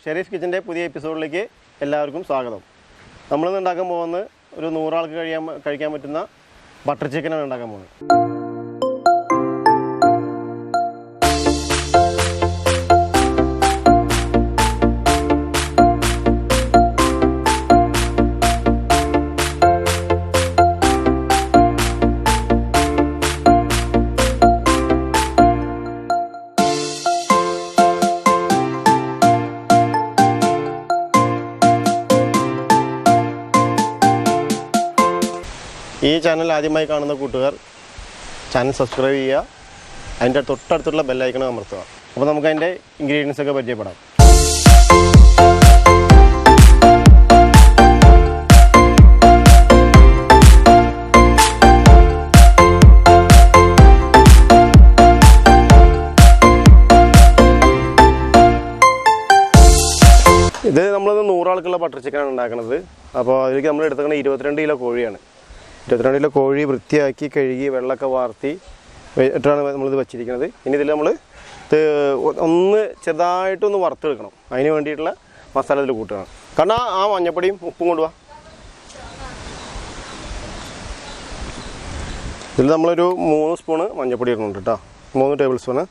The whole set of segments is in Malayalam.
ഷെരീഫ് കിച്ചൻ്റെ പുതിയ എപ്പിസോഡിലേക്ക് എല്ലാവർക്കും സ്വാഗതം. നമ്മളിന്ന് ഉണ്ടാക്കാൻ പോകുന്നത് ഒരു 100 ആൾക്ക് കഴിക്കാൻ പറ്റുന്ന ബട്ടർ ചിക്കനാണ് ഉണ്ടാക്കാൻ പോകുന്നത്. ഈ ചാനൽ ആദ്യമായി കാണുന്ന കൂട്ടുകാർ ചാനൽ സബ്സ്ക്രൈബ് ചെയ്യുക, അതിൻ്റെ തൊട്ടടുത്തുള്ള ബെല്ലൈക്കൺ അമർത്തുക. അപ്പോൾ നമുക്ക് അതിൻ്റെ ഇൻഗ്രീഡിയൻസ് ഒക്കെ പരിചയപ്പെടാം. ഇത് നമ്മൾ 100 ആൾക്കുള്ള ബട്ടർ ചിക്കനാണ് ഉണ്ടാക്കുന്നത്. അപ്പോൾ അതിലേക്ക് നമ്മൾ എടുത്തേക്കുന്നത് 22 കിലോ കോഴിയാണ്. 22 കിലോ കോഴി വൃത്തിയാക്കി കഴുകി വെള്ളമൊക്കെ വാർത്തി ഇട്ടാണ് നമ്മളിത് വെച്ചിരിക്കുന്നത്. ഇനി ഇതിൽ നമ്മൾ ഇത് ഒന്ന് ചെറുതായിട്ടൊന്ന് വറുത്തെടുക്കണം. അതിന് വേണ്ടിയിട്ടുള്ള മസാല ഇതിൽ കൂട്ടണം. കാരണം ആ മഞ്ഞപ്പൊടിയും ഉപ്പും കൊണ്ടുപോവാ. ഇതിൽ നമ്മളൊരു 3 സ്പൂണ് മഞ്ഞപ്പൊടി ഇടുന്നുണ്ട് കേട്ടോ. 3 ടേബിൾ സ്പൂണ്.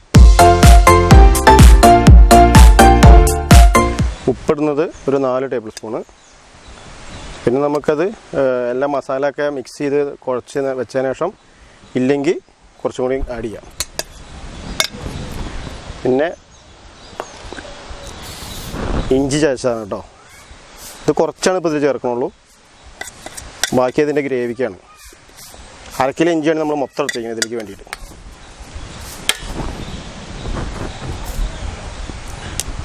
ഉപ്പിടുന്നത് ഒരു 4 ടേബിൾ സ്പൂണ്. പിന്നെ നമുക്കത് എല്ലാ മസാല ഒക്കെ മിക്സ് ചെയ്ത് കുഴച്ച് വെച്ചതിന് ശേഷം ഇല്ലെങ്കിൽ കുറച്ചും കൂടി ആഡ് ചെയ്യാം. പിന്നെ ഇഞ്ചി ചതച്ചതാണ് കേട്ടോ. ഇത് കുറച്ചാണ് ഇപ്പോൾ ഇതിൽ ചേർക്കണുള്ളൂ. ബാക്കി അതിൻ്റെ ഗ്രേവിക്കാണ്. 1/2 കിലോ ഇഞ്ചിയാണ് നമ്മൾ മൊത്തം എടുത്തിരിക്കുന്നത് ഇതിലേക്ക് വേണ്ടിയിട്ട്.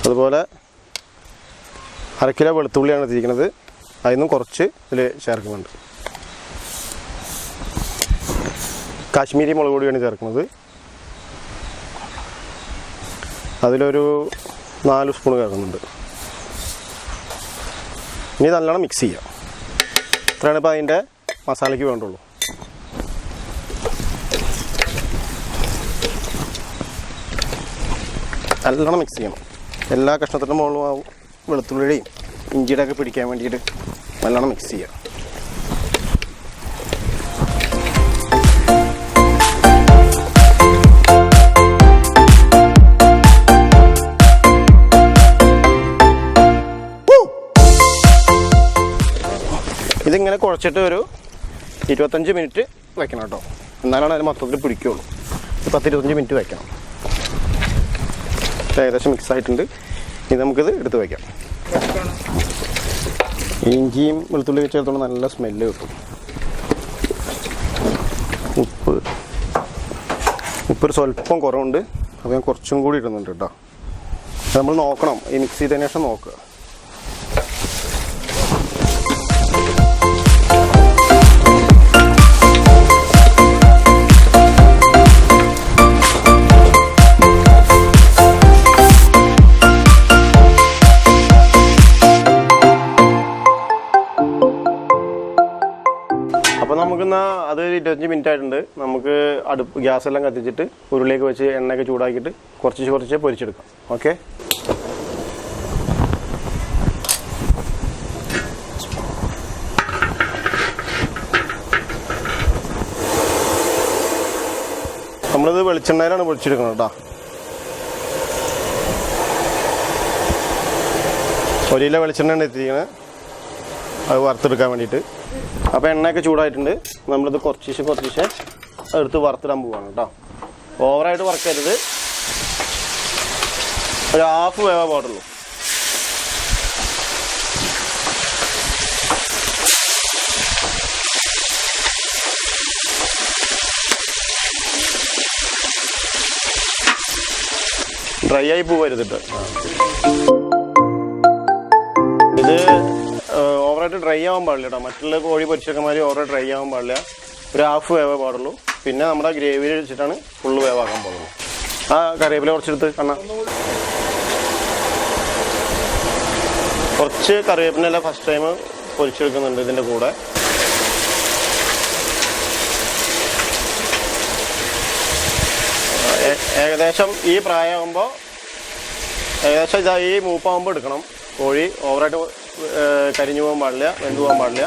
അതുപോലെ 1/2 കിലോ വെളുത്തുള്ളിയാണ് എടുത്തിരിക്കുന്നത്. അതിന്നും കുറച്ച് ഇതിൽ ചേർക്കുന്നുണ്ട്. കാശ്മീരി മുളക് പൊടിയാണ് ചേർക്കുന്നത്. അതിലൊരു 4 സ്പൂൺ ചേർക്കുന്നുണ്ട്. ഇനി നല്ലോണം മിക്സ് ചെയ്യാം. ഇത്രയാണ് ഇപ്പോൾ അതിൻ്റെ മസാലയ്ക്ക് വേണ്ടുള്ളൂ. നല്ലോണം മിക്സ് ചെയ്യണം. എല്ലാ കഷ്ണത്തിൻ്റെ മുകളിലും ആ വെളുത്തുള്ളിയുടെയും ഇഞ്ചിയുടെ ഒക്കെ പിടിക്കാൻ വേണ്ടിയിട്ട് നല്ലോണം മിക്സ് ചെയ്യാം. ഇതിങ്ങനെ കുഴച്ചിട്ട് ഒരു 25 മിനിറ്റ് വയ്ക്കണം കേട്ടോ. എന്നാലാണ് അതിന് മൊത്തത്തിൽ പിടിക്കുകയുള്ളൂ. 10-25 മിനിറ്റ് വയ്ക്കണം. ഏകദേശം മിക്സ് ആയിട്ടുണ്ട്. ഇനി നമുക്കിത് എടുത്ത് വയ്ക്കാം. ഇഞ്ചിയും വെളുത്തുള്ളി ചേർത്തോണ്ട് നല്ല സ്മെല്ല് കിട്ടും. ഉപ്പൊരു സ്വല്പം കുറവുണ്ട്. അപ്പോൾ ഞാൻ കുറച്ചും കൂടി ഇടുന്നുണ്ട് കേട്ടോ. നമ്മൾ നോക്കണം, ഈ മിക്സ് ചെയ്തതിന് ശേഷം നോക്കുക. അപ്പോൾ നമുക്കെന്നാൽ അത് 25 മിനിറ്റ് ആയിട്ടുണ്ട്. നമുക്ക് ഗ്യാസെല്ലാം കത്തിച്ചിട്ട് ഉരുളിലേക്ക് വെച്ച് എണ്ണയൊക്കെ ചൂടാക്കിയിട്ട് കുറച്ച് പൊരിച്ചെടുക്കാം. ഓക്കെ, നമ്മളിത് വെളിച്ചെണ്ണയിലാണ് പൊരിച്ചെടുക്കുന്നത് കേട്ടോ. 1 കിലോ വെളിച്ചെണ്ണയാണ് എത്തിയിരിക്കുന്നത് അത് വറുത്തെടുക്കാൻ വേണ്ടിയിട്ട്. അപ്പോൾ എണ്ണയൊക്കെ ചൂടായിട്ടുണ്ട്. നമ്മളിത് കുറച്ച് എടുത്ത് വറുത്തിടാൻ പോവാണ് കേട്ടോ. ഓവറായിട്ട് വറുക്കരുത്. ഒരു 1/2 വേവ പാടുള്ളൂ. ഡ്രൈ ആയി പോവരുത് കേട്ടോ. ഇത് ഓവറായിട്ട് ഡ്രൈ ആവാൻ പാടില്ല കേട്ടോ. മറ്റുള്ള കോഴി പൊരിച്ചക്കന്മാർ ഓവറായിട്ട് ഡ്രൈ ആവാൻ പാടില്ല. ഒരു 1/2 വേവേ പാടുള്ളൂ. പിന്നെ നമ്മുടെ ഗ്രേവിയിൽ വെച്ചിട്ടാണ് ഫുള്ള് വേവാക്കാൻ പോകുന്നത്. ആ കറിവേപ്പില കുറച്ചെടുത്ത് കുറച്ച് കറിവേപ്പില ഫസ്റ്റ് ടൈം പൊരിച്ചെടുക്കുന്നുണ്ട് ഇതിൻ്റെ കൂടെ. ഏകദേശം ഈ പ്രായമാകുമ്പോൾ ഏകദേശം ഇതായി മൂപ്പാകുമ്പോൾ എടുക്കണം. കോഴി ഓവറായിട്ട് കരിഞ്ഞു പോകാൻ പാടില്ല, വെന്തു പോകാൻ പാടില്ല.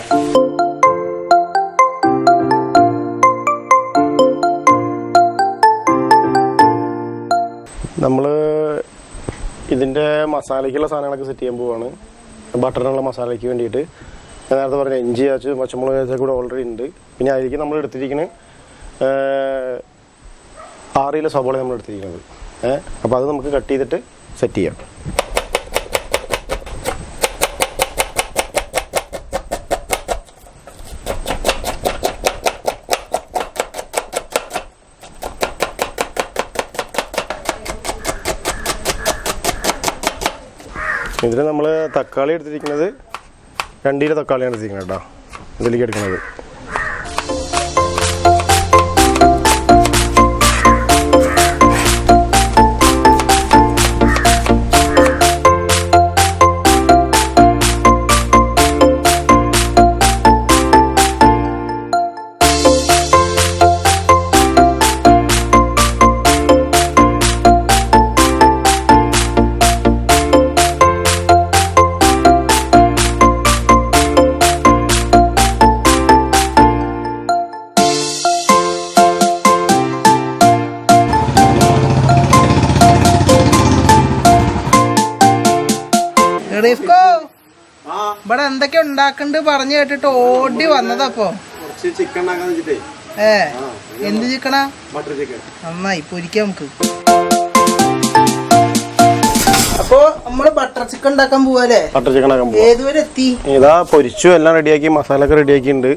നമ്മൾ ഇതിൻ്റെ മസാലയ്ക്കുള്ള സാധനങ്ങളൊക്കെ സെറ്റ് ചെയ്യാൻ പോവാണ്. ബട്ടറിനുള്ള മസാലയ്ക്ക് വേണ്ടിയിട്ട് ഞാൻ നേരത്തെ പറഞ്ഞ ഇഞ്ചി ചാച്ച് പച്ചമുളക് ചാച്ച കൂടെ ഓൾറെഡി ഉണ്ട്. പിന്നെ അതിലേക്ക് നമ്മൾ എടുത്തിരിക്കുന്നത് 6 കിലോ സവോള നമ്മൾ എടുത്തിരിക്കുന്നത്. അപ്പോൾ അത് നമുക്ക് കട്ട് ചെയ്തിട്ട് സെറ്റ് ചെയ്യാം. ഇതിൽ നമ്മൾ തക്കാളി എടുത്തിരിക്കുന്നത് 2 കിലോ തക്കാളിയാണ് എടുത്തിരിക്കുന്നത് കേട്ടോ. ഇതിലേക്ക് എടുക്കുന്നത് ഇവിടെ എന്തൊക്കെ ഉണ്ടാക്കണ്ട് പറഞ്ഞു കേട്ടിട്ട് ഓടി വന്നതപ്പോ. എന്ത് ചിക്കനാ? നന്നായി പൊരിക്കാം നമുക്ക്. അപ്പൊ നമ്മള് ബട്ടർ ചിക്കൻ ഉണ്ടാക്കാൻ പോവല്ലേ? ബട്ടർ ചിക്കൻ ആക്കാൻ പോവാ. ഏതുവരെ എത്തി? ഇതാ പൊരിച്ചു, എല്ലാം റെഡിയാക്കി, മസാല ഒക്കെ റെഡിയാക്കിയിട്ടുണ്ട്.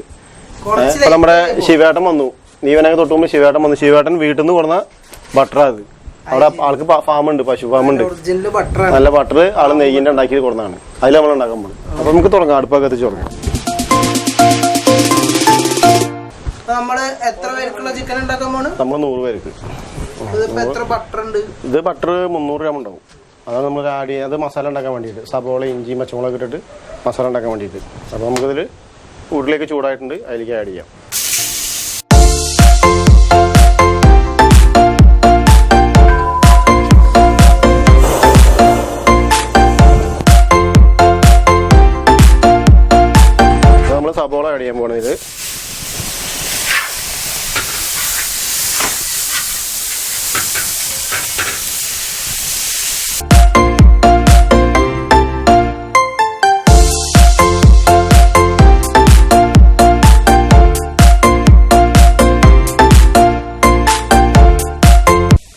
ഇപ്പൊ നമ്മുടെ ശിവേട്ടൻ വന്നു. നീവനൊക്കെ തൊട്ട് മുമ്പ് ശിവേട്ടൻ വന്നു. ശിവേട്ടൻ വീട്ടിൽ നിന്ന് കൊടുന്ന ബട്ടറാ അത്. അവിടെ ആൾക്ക് ഫാമുണ്ട്, പശു ഫാമുണ്ട്. നല്ല ബട്ടർ ആള് നെയ്യിന്റെ ഉണ്ടാക്കി കൊടുക്കുന്നതാണ്. അതിൽ നമ്മൾ ഉണ്ടാക്കാൻ പോകും. അപ്പൊ നമുക്ക് തുടങ്ങാം, അടുപ്പൊക്കെ എത്തിച്ചു തുടങ്ങാം. നമ്മള് എത്ര പേർക്കുള്ള ചിക്കൻ ഉണ്ടാക്കാൻ പോണ്? നമ്മൾ 100 പേർക്ക്. ഇത് ബട്ടർ 300 ഗ്രാം ഉണ്ടാവും. അതാണ് നമുക്ക് ആഡ് ചെയ്യാം. അത് മസാല ഉണ്ടാക്കാൻ വേണ്ടിയിട്ട്, സബോള ഇഞ്ചി പച്ചമുളക് ഇട്ടിട്ട് മസാല ഉണ്ടാക്കാൻ വേണ്ടിയിട്ട്. അപ്പൊ നമുക്കിതിൽ ഉരുളിലേക്ക് ചൂടായിട്ടുണ്ട്, അതിലേക്ക് ആഡ് ചെയ്യാം. സബോള ആഡ് ചെയ്യാൻ പോകണത്.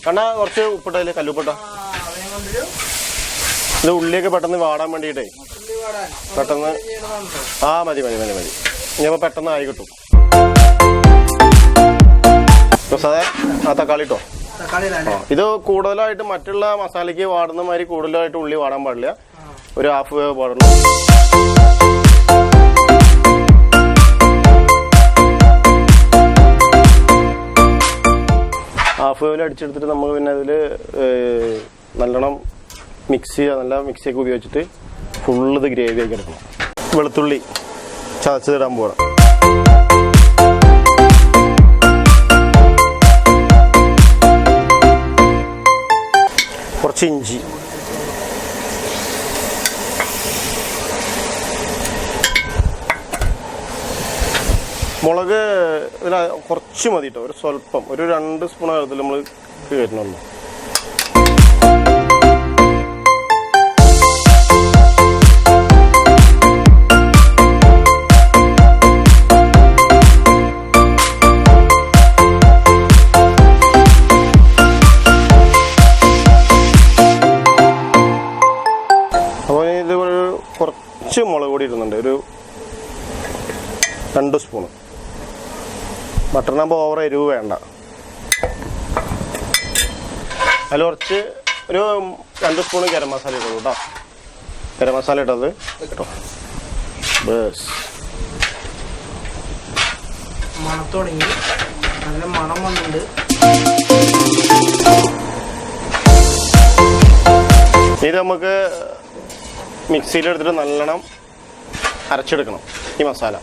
കണ്ണാ കുറച്ച് ഉപ്പിട്ടതില്, കല്ലുപ്പിട്ടോ. ഇത് ഉള്ളിയൊക്കെ പെട്ടെന്ന് വാടാൻ വേണ്ടിയിട്ടേ പെട്ടെന്ന്. മതി മതി മതി മതി. ഇനിയപ്പോൾ പെട്ടെന്ന് ആയി കിട്ടും. അതെ, ആ തക്കാളി ഇട്ടോ. ഇത് കൂടുതലായിട്ട് മറ്റുള്ള മസാലയ്ക്ക് വാടുന്ന മാതിരി കൂടുതലായിട്ട് ഉള്ളി വാടാൻ പാടില്ല. ഒരു ഹാഫ് വേവ് പാടുള്ളൂ. ഹാഫ് വേവിൽ അടിച്ചെടുത്തിട്ട് നമ്മൾ പിന്നെ അതിൽ നല്ലോണം മിക്സ് ചെയ്യുക. നല്ല മിക്സിയൊക്കെ ഉപയോഗിച്ചിട്ട് ഫുള്ള് ഇത് ഗ്രേവി ആക്കി എടുക്കണം. വെളുത്തുള്ളി ചതച്ചിടാൻ പോകണം. കുറച്ച് ഇഞ്ചി, മുളക് ഇതിൽ കുറച്ച് മതി കേട്ടോ. ഒരു സ്വല്പം, ഒരു 2 സ്പൂൺ ഇതിൽ നമ്മൾ കയറ്റണമല്ലോ. കുറച്ച് മുളക് പൊടി ഇടുന്നുണ്ട്, ഒരു 2 സ്പൂണ്. ബട്ടറിനാകുമ്പോൾ ഓവർ എരിവ് വേണ്ട. അതിൽ കുറച്ച് ഒരു 2 സ്പൂണ് ഗരം മസാല ഇട്ടു കേട്ടോ. ഗരം മസാല ഇട്ടത് കേട്ടോ. ബസ് മണത്തോടെങ്കിൽ നല്ല മണം വന്നിട്ടുണ്ട്. ഇത് നമുക്ക് മിക്സിയിലെടുത്തിട്ട് നല്ലോണം അരച്ചെടുക്കണം ഈ മസാല.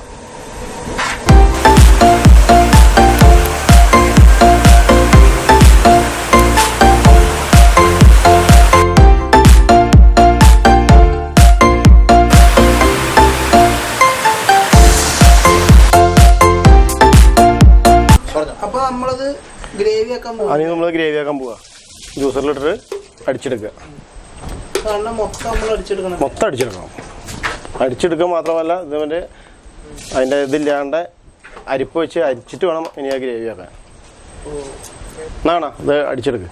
ആദ്യം നമ്മൾ ഗ്രേവി ആക്കാൻ പോവാ. ജ്യൂസറിലിട്ടിട്ട് അടിച്ചെടുക്കുക. മൊത്തം അടിച്ചെടുക്കണം. അടിച്ചെടുക്കുക മാത്രമല്ല ഇതിൻ്റെ അതിൻ്റെ ഇതില്ലാണ്ട് അരിപ്പ് വെച്ച് അരിച്ചിട്ട് വേണം ഇനി ആ ഗ്രേവി ആക്കാൻ. എന്നാണോ ഇത് അടിച്ചെടുക്കുക.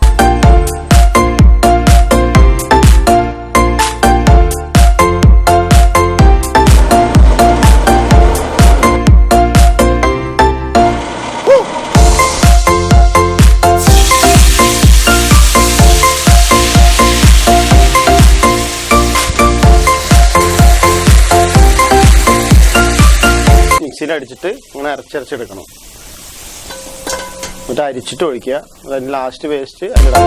മിക്സിയിൽ അടിച്ചിട്ട് ഇങ്ങനെ അരച്ചരച്ചെടുക്കണം. എന്നിട്ട് അരിച്ചിട്ട് ഒഴിക്കുക. അതിന് ലാസ്റ്റ് വേസ്റ്റ് അതിലിടാം.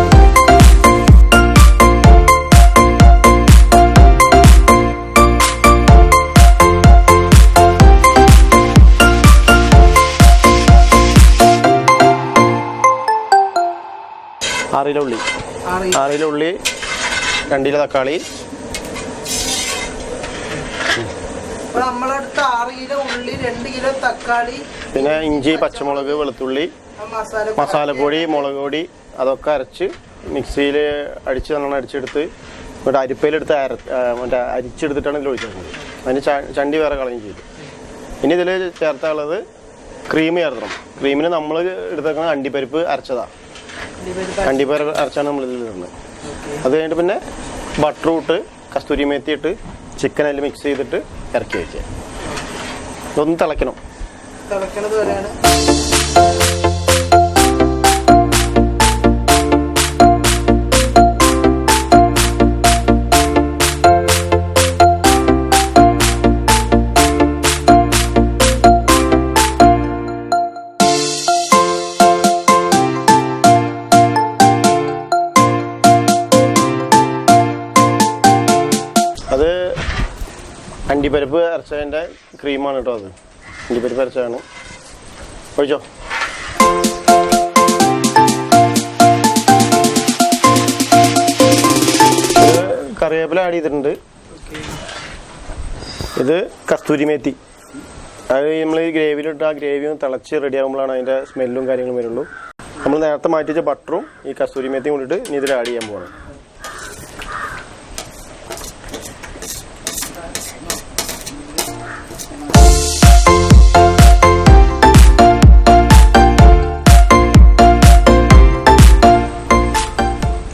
ആറില ഉള്ളി, 2 കിലോ തക്കാളി, നമ്മളടുത്ത് 6 കിലോ ഉള്ളി, 2 കിലോ തക്കാളി, പിന്നെ ഇഞ്ചി, പച്ചമുളക്, വെളുത്തുള്ളി, മസാലപ്പൊടി, മുളക് പൊടി അതൊക്കെ അരച്ച് മിക്സിയിൽ അടിച്ച് നല്ലോണം അടിച്ചെടുത്ത് ഇവിടെ അരിപ്പയിലെടുത്ത് മറ്റേ അരിച്ചെടുത്തിട്ടാണ് ഇതിൽ ഒഴിച്ചിരുന്നത്. അതിന് ചണ്ടി വേറെ കളയും ചെയ്തു. ഇനി ഇതിൽ ചേർത്താനുള്ളത് ക്രീം ചേർത്തണം. ക്രീമിന് നമ്മൾ എടുത്തേക്കുന്നത് അണ്ടിപ്പരിപ്പ് അരച്ചതാണ്. അണ്ടിപ്പരിപ്പ് അരച്ചാണ് നമ്മൾ ഇതിൽ ഇടുന്നത്. അത് കഴിഞ്ഞിട്ട് പിന്നെ ബട്ടർ ഇട്ട് കസ്തൂരി മേത്തി ഇട്ട് ചിക്കൻ അതിൽ മിക്സ് ചെയ്തിട്ട് ഇറക്കി വയ്ക്കുക. ഇതൊന്ന് തിളയ്ക്കണം. അത് അണ്ടിപ്പരിപ്പ് അരച്ചതിൻ്റെ ക്രീമാണ് കേട്ടോ. അത് അണ്ടിപ്പരിപ്പ് അരച്ചതാണ്. ഒഴിച്ചോ. കറിവേപ്പില ആഡ് ചെയ്തിട്ടുണ്ട്. ഇത് കസ്തൂരി മേത്തി. അത് നമ്മൾ ഈ ഗ്രേവിയിലിട്ട് ആ ഗ്രേവി ഒന്ന് തിളച്ച് റെഡി ആകുമ്പോഴാണ് അതിൻ്റെ സ്മെല്ലും കാര്യങ്ങളും വരുള്ളൂ. നമ്മൾ നേരത്തെ മാറ്റി വെച്ച ബട്ടറും ഈ കസ്തൂരി മേത്തിയും കൊണ്ടിട്ട് ഇനി ഇതിൽ ആഡ് ചെയ്യാൻ പോകണം.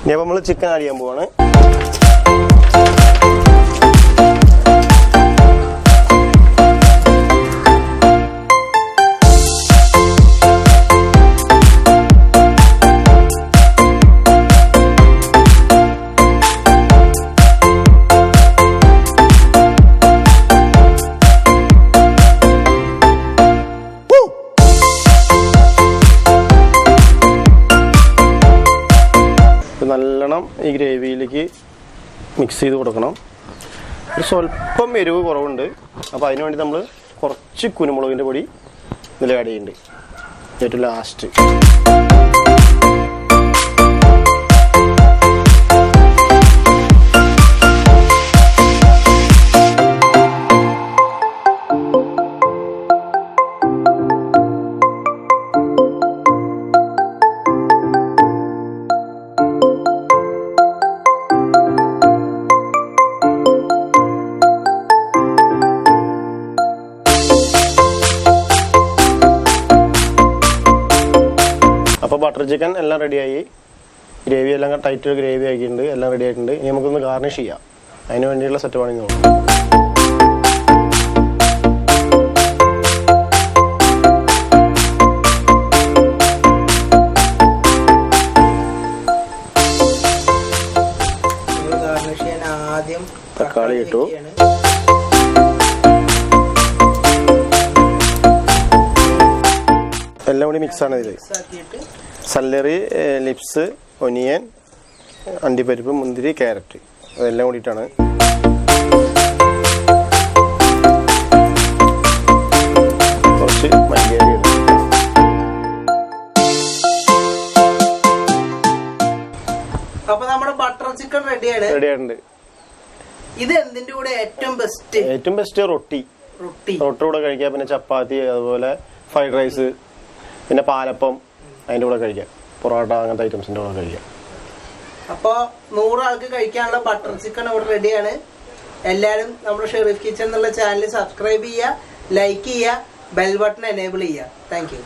ഇനി അപ്പോൾ നമ്മൾ ചിക്കൻ ആഡ് ചെയ്യാൻ പോവാണ്. നല്ലോണം ഈ ഗ്രേവിയിലേക്ക് മിക്സ് ചെയ്ത് കൊടുക്കണം. ഒരു സ്വല്പം എരിവ് കുറവുണ്ട്. അപ്പോൾ അതിന് വേണ്ടി നമ്മൾ കുറച്ച് കുരുമുളകിൻ്റെ പൊടി ഇതിൽ ആഡ് ചെയ്യുന്നുണ്ട് ഏറ്റവും ലാസ്റ്റ്. അപ്പോൾ ബട്ടർ ചിക്കൻ എല്ലാം റെഡിയായി. ഗ്രേവി എല്ലാം ടൈറ്റ് ഗ്രേവി ആക്കിയിട്ടുണ്ട്. എല്ലാം റെഡി ആയിട്ടുണ്ട്. ഇനി നമുക്കൊന്ന് ഗാർണിഷ് ചെയ്യാം. അതിന് വേണ്ടിയുള്ള സെറ്റപ്പാണ് ഇന്ന് നോക്കാം. ആദ്യം തക്കാളി ഇട്ടു. എല്ലാം കൂടി മിക്സാണ് ഇതിൽ. സല്ലറി, ലിപ്സ്, ഒനിയൻ, അണ്ടിപ്പരിപ്പ്, മുന്തിരി, ക്യാരറ്റ് അതെല്ലാം കൂടിയിട്ടാണ്. കുറച്ച് മല്ലിയില ഇടും. അപ്പോൾ നമ്മുടെ ബട്ടർ ചിക്കൻ റെഡിയായിട്ടുണ്ട്. ഇത് എന്തിന്റെ കൂടെ ഏറ്റവും ബെസ്റ്റ്? റൊട്ടിയുടെ കൂടെ കഴിക്കാം. പിന്നെ ചപ്പാത്തി, അതുപോലെ ഫ്രൈഡ് റൈസ്, പിന്നെ പാലപ്പം അതിൻ്റെ കൂടെ കഴിക്കാം. പൊറോട്ട അങ്ങനത്തെ ഐറ്റംസിൻ്റെ കൂടെ കഴിക്കാം. അപ്പോൾ 100 ആൾക്ക് കഴിക്കാനുള്ള ബട്ടർ ചിക്കൻ ഇവിടെ റെഡിയാണ്. എല്ലാവരും നമ്മുടെ ഷെറീഫ് കിച്ചൺ എന്നുള്ള ചാനൽ സബ്സ്ക്രൈബ് ചെയ്യുക, ലൈക്ക് ചെയ്യുക, ബെൽ ബട്ടൺ എനേബിൾ ചെയ്യുക. Thank you.